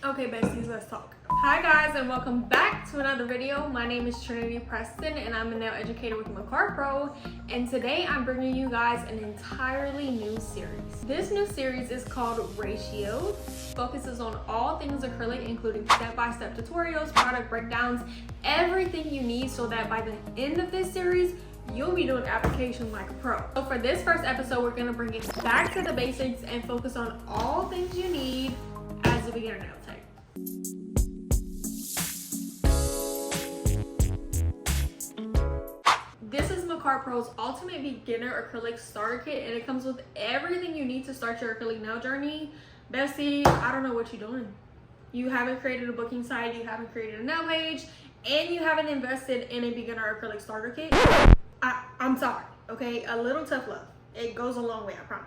Okay, besties, let's talk. Hi guys, and welcome back to another video. My name is Trinity Preston, and I'm a nail educator with MakarttPro. And today I'm bringing you guys an entirely new series. This new series is called Ratios. Focuses on all things acrylic, including step-by-step tutorials, product breakdowns, everything you need so that by the end of this series, you'll be doing application like a pro. So for this first episode, we're gonna bring it back to the basics and focus on all things you need as a beginner nail tech. This is MakarttPro's ultimate beginner acrylic starter kit, and it comes with everything you need to start your acrylic nail journey. Bestie, I don't know what you're doing. You haven't created a booking site, you haven't created a nail page, and you haven't invested in a beginner acrylic starter kit. I'm sorry, okay? A little tough love. It goes a long way, I promise.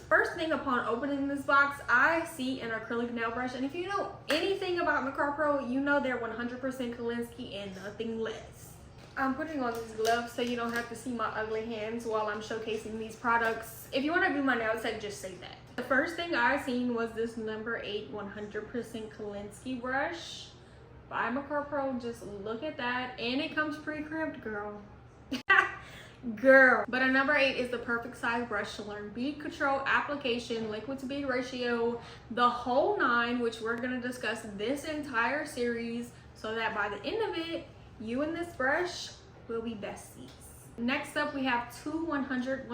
First thing upon opening this box, I see an acrylic nail brush, and if you know anything about MakarttPro, you know they're 100% Kolinsky and nothing less. I'm putting on these gloves so you don't have to see my ugly hands while I'm showcasing these products. If you want to do my nail tech, just say that. The first thing I seen was this number 8 100% Kolinsky brush by MakarttPro. Just look at that, and it comes pre-crimped, girl. Girl. But a number 8 is the perfect size brush to learn bead control, application, liquid to bead ratio, the whole 9, which we're going to discuss this entire series so that by the end of it, you and this brush will be besties. Next up, we have two 100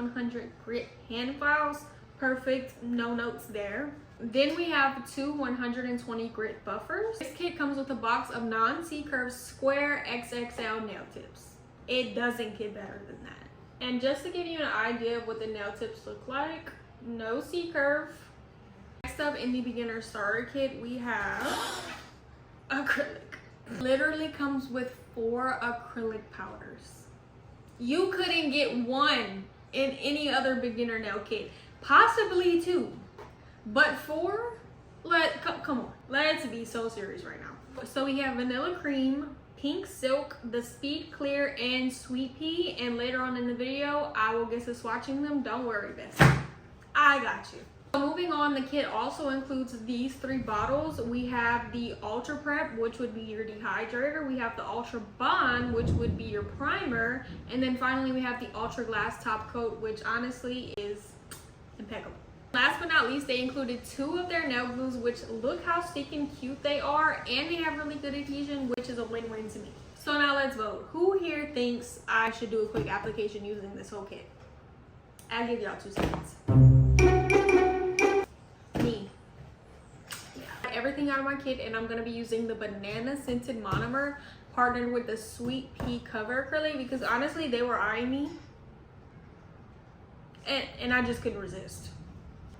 grit hand files. Perfect, no notes there. Then we have two 120 grit buffers. This kit comes with a box of non-C-curve square XXL nail tips. It doesn't get better than that. And just to give you an idea of what the nail tips look like, no C-curve. Next up in the beginner starter kit, we have acrylic. Literally comes with 4 acrylic powders. You couldn't get one in any other beginner nail kit. Possibly 2, but 4? Come on, let's be so serious right now. So we have vanilla cream, pink silk, the speed clear, and sweet pea. And later on in the video, I will get to swatching them. Don't worry, bestie, I got you. So moving on, the kit also includes these 3 bottles. We have the Ultra Prep, which would be your dehydrator. We have the Ultra Bond, which would be your primer. And then finally, we have the Ultra Glass Top Coat, which honestly is impeccable. Last but not least, they included 2 of their nail glues, which look how sticky and cute they are, and they have really good adhesion, which is a win-win to me. So now let's vote. Who here thinks I should do a quick application using this whole kit? I'll give y'all 2 seconds. Me. Yeah. Everything out of my kit, and I'm gonna be using the banana scented monomer partnered with the sweet pea cover acrylic because honestly, they were eyeing me, and I just couldn't resist.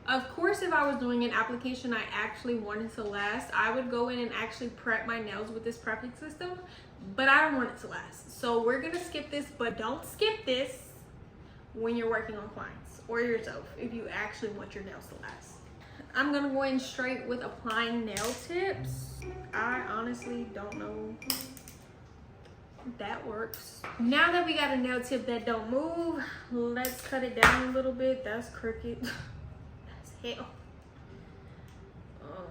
Of course, if I was doing an application I actually wanted to last, I would go in and actually prep my nails with this prepping system, but I don't want it to last. So we're gonna skip this, but don't skip this when you're working on clients or yourself if you actually want your nails to last. I'm gonna go in straight with applying nail tips. I honestly don't know if that works. Now that we got a nail tip that don't move, let's cut it down a little bit. That's crooked. Hell.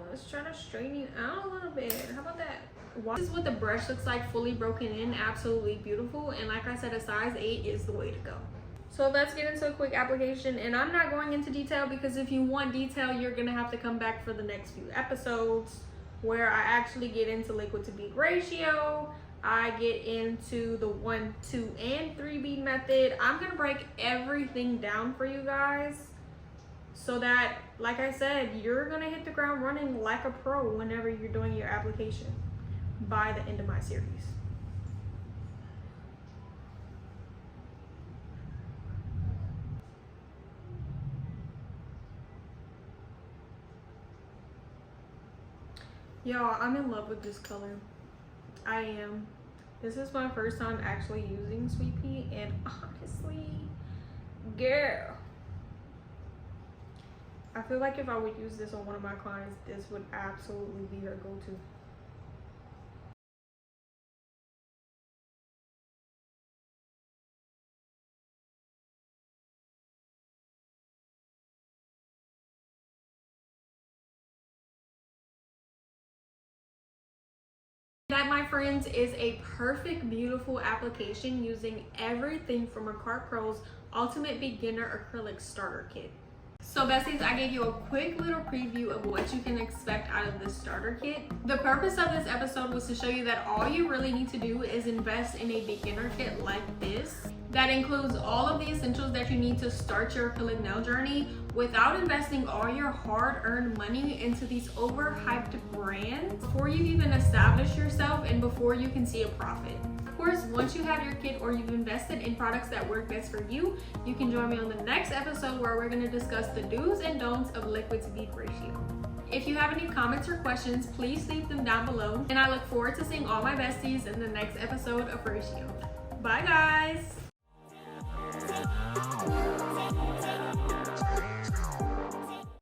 Let's try to straighten you out a little bit. How about that? This is what the brush looks like fully broken in. Absolutely beautiful. And like I said, a size 8 is the way to go. So let's get into a quick application. And I'm not going into detail because if you want detail, you're gonna have to come back for the next few episodes where I actually get into liquid to bead ratio. I get into the 1, 2, and 3 bead method. I'm gonna break everything down for you guys, so that, like I said, you're gonna hit the ground running like a pro whenever you're doing your application by the end of my series. Y'all, I'm in love with this color. I am. This is my first time actually using sweet pea, and honestly, girl, I feel like if I would use this on one of my clients, this would absolutely be her go-to. That, my friends, is a perfect, beautiful application using everything from MakarttPro's Ultimate Beginner Acrylic Starter Kit. So besties, I gave you a quick little preview of what you can expect out of this starter kit. The purpose of this episode was to show you that all you really need to do is invest in a beginner kit like this. That includes all of the essentials that you need to start your acrylic nail journey without investing all your hard-earned money into these overhyped brands before you even establish yourself and before you can see a profit. Of course, once you have your kit or you've invested in products that work best for you, you can join me on the next episode where we're going to discuss the do's and don'ts of liquid to bead ratio. If you have any comments or questions, please leave them down below, and I look forward to seeing all my besties in the next episode of Ratio. Bye guys!